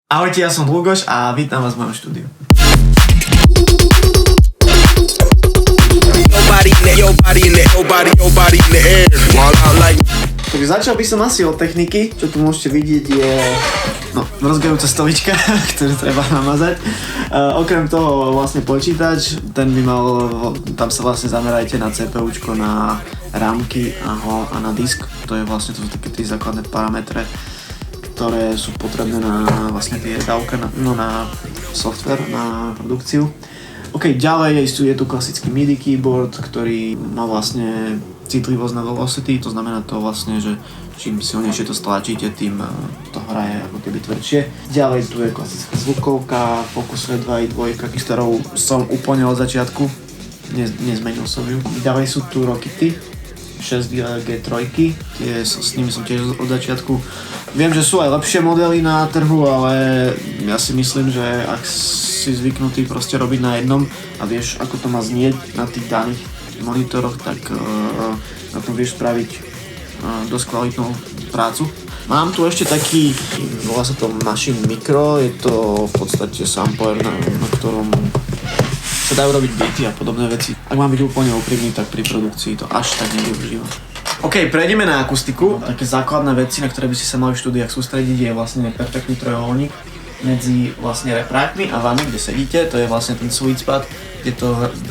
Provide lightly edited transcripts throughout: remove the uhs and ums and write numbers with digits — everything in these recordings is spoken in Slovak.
Ahojte, ja som Dlugoš a vítam vás v mojom štúdiu. Takže začal by som asi od techniky, čo tu môžete vidieť je rozgajúca stolička, ktorú treba namazať. Okrem toho vlastne počítač, tam sa vlastne zamerajte na CPUčko, na rámky a na disk. To sú také tie základné parametre, ktoré sú potrebné na vlastne tie dávky, na software, na produkciu. OK, ďalej je tu klasický MIDI keyboard, ktorý má vlastne citlivosť na velocity, to znamená to vlastne, že čím silnejšie to stlačíte, tým to hraje ako keby tvrdšie. Ďalej tu je klasická zvukovka, Focusrite 2.2, ktorou som úplne od začiatku, nezmenil som ju. Ďalej sú tu Rokity 6G3, s nimi som tiež od začiatku. Viem, že sú aj lepšie modely na trhu, ale ja si myslím, že ak si zvyknutý proste robiť na jednom a vieš, ako to má znieť na tých daných monitoroch, tak na tom vieš spraviť dosť kvalitnú prácu. Mám tu ešte taký, volá sa to Machine Micro, je to v podstate sampler, na ktorom sa dajú robiť beaty a podobné veci. Ak mám byť úplne úprimný, tak pri produkcii to až tak nevyužívam. OK, prejdeme na akustiku. Také základné veci, na ktoré by ste sa mali v štúdiách sústrediť, je vlastne perfektný trojuholník medzi vlastne reprákmi a vami, kde sedíte. To je vlastne ten sweet spot, kde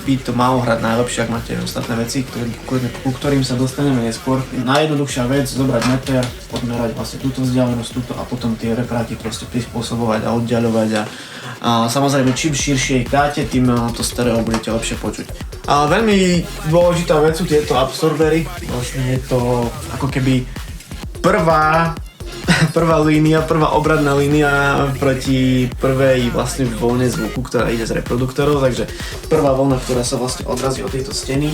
by to malo hrať najlepšie, ak máte ostatné veci, ku ktorým sa dostaneme neskôr. Najjednoduchšia vec, zobrať meter, odmerať vlastne túto vzdialenosť, túto a potom tie repráky proste prispôsobovať a oddiaľovať a samozrejme čím širšie ich dáte, tým to stereo budete lepšie počuť. A veľmi dôležitá vec sú tieto absorbery, vlastne je to ako keby prvá obradná línia proti prvej vlastne vlne zvuku, ktorá ide z reproduktorov, takže prvá vlna, ktorá sa vlastne odrazí od tejto steny,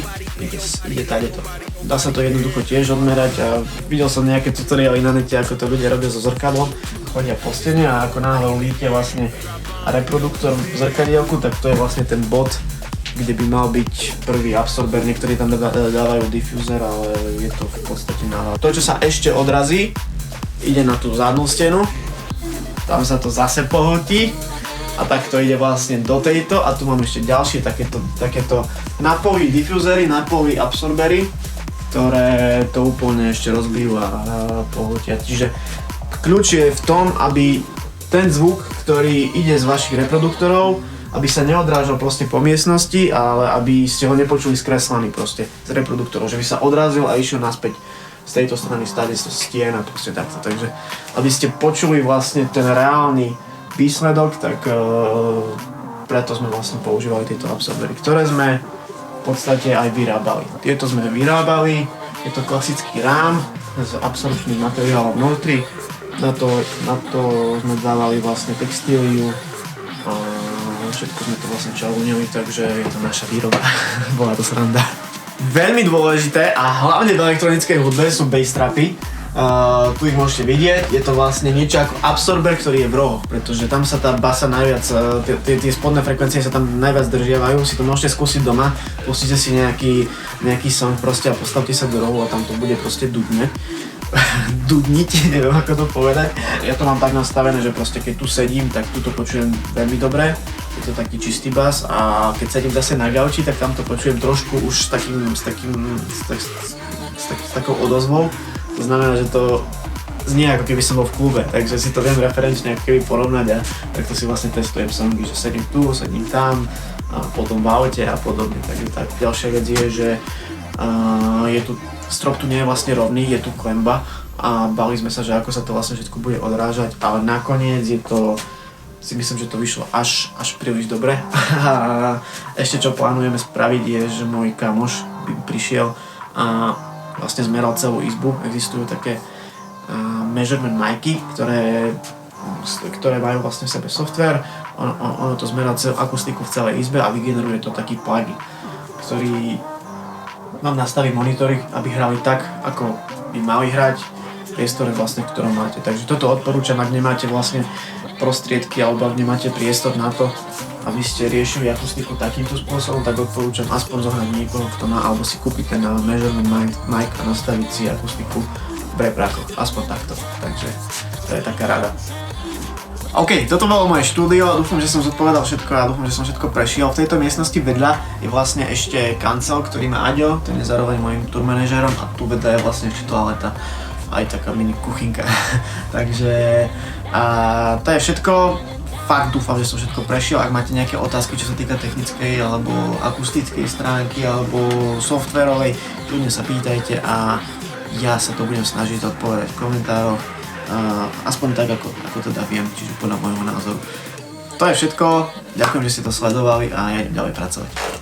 ide tadeto. Dá sa to jednoducho tiež odmerať a videl som nejaké tutoriály na nete, ako to ľudia robia so zrkadlom, chodia po stene a ako náhle uvidíte vlastne reproduktor v zrkadielku, tak to je vlastne ten bod, kde by mal byť prvý absorber. Niektorí tam dávajú diffuser, ale je to v podstate náhle. To, čo sa ešte odrazí, ide na tú zadnú stenu, tam sa to zase pohltí a takto ide vlastne do tejto a tu mám ešte ďalšie takéto napolí diffusery, napolí absorbery, ktoré to úplne ešte rozbijú a pohltia. Čiže kľúč je v tom, aby ten zvuk, ktorý ide z vašich reproduktorov, aby sa neodrážal proste po miestnosti, ale aby ste ho nepočuli skreslený proste z reproduktorov, že by sa odrazil a išiel naspäť z tejto strany stále to stien a proste takto. Takže aby ste počuli vlastne ten reálny výsledok, tak preto sme vlastne používali tieto absorbery, ktoré sme v podstate aj vyrábali. Tieto sme vyrábali, je to klasický rám s absorpčným materiálom vnútri, na to sme dávali vlastne textíliu a všetko sme to vlastne čalúnili, takže je to naša výroba. Bola to sranda. Veľmi dôležité a hlavne v elektronickej hudbe sú bass trapy. Tu ich môžete vidieť, je to vlastne niečo ako absorber, ktorý je v rohoch, pretože tam sa tá basa najviac, tie spodné frekvencie sa tam najviac držiavajú, si to môžete skúsiť doma, pustite si nejaký song proste a postavte sa do rohu a tam to bude proste dudniť, neviem ako to povedať. Ja to mám tak nastavené, že proste keď tu sedím, tak tu to počujem veľmi dobre, je to taký čistý bas a keď sedím zase na gauči, tak tam to počujem trošku už s takou odozvou. To znamená, že to znie ako keby som bol v klube, takže si to viem referenčne ako keby porovnať a takto si vlastne testujem songy, že sedím tu, sedím tam a potom v aute a podobne. Takže tak ďalšia vec je, že je tu strop tu nie je vlastne rovný, je tu klemba a bali sme sa, že ako sa to vlastne všetko bude odrážať, ale nakoniec je to, si myslím, že to vyšlo až príliš dobre. A ešte čo plánujeme spraviť je, že môj kamoš prišiel a vlastne zmeral celú izbu. Existujú také measurement micy, ktoré majú vlastne v sebe software. Ono to zmerá celú akustiku v celej izbe a vygeneruje to taký plugin, ktorý mám nastaviť monitory, aby hrali tak, ako by mali hrať v priestore vlastne, v ktorom máte. Takže toto odporúčam, ak nemáte vlastne prostriedky alebo ak nemáte priestor na to, aby ste riešili akustiku takýmto spôsobom, tak odporúčam aspoň zohnať niekoho, kto má, alebo si kúpiť ten measurement mic a nastaviť si akustiku v reprákoch, aspoň takto. Takže to je taká rada. OK, toto bolo moje štúdio, dúfam, že som zodpovedal všetko a dúfam, že som všetko prešiel. V tejto miestnosti vedľa je vlastne ešte kancel, ktorý má Aďo, ten je zároveň môjim tour manažérom a tu vedľa je vlastne ešte toaleta, aj taká mini kuchynka. Takže a to je všetko. Fakt dúfam, že som všetko prešiel. Ak máte nejaké otázky, čo sa týka technickej alebo akustickej stránky alebo softwarovej, kľudne sa pýtajte a ja sa to budem snažiť odpovedať v komentároch. Aspoň tak, ako teda viem, čiže podľa môjho názoru. To je všetko, ďakujem, že ste to sledovali a ja idem ďalej pracovať.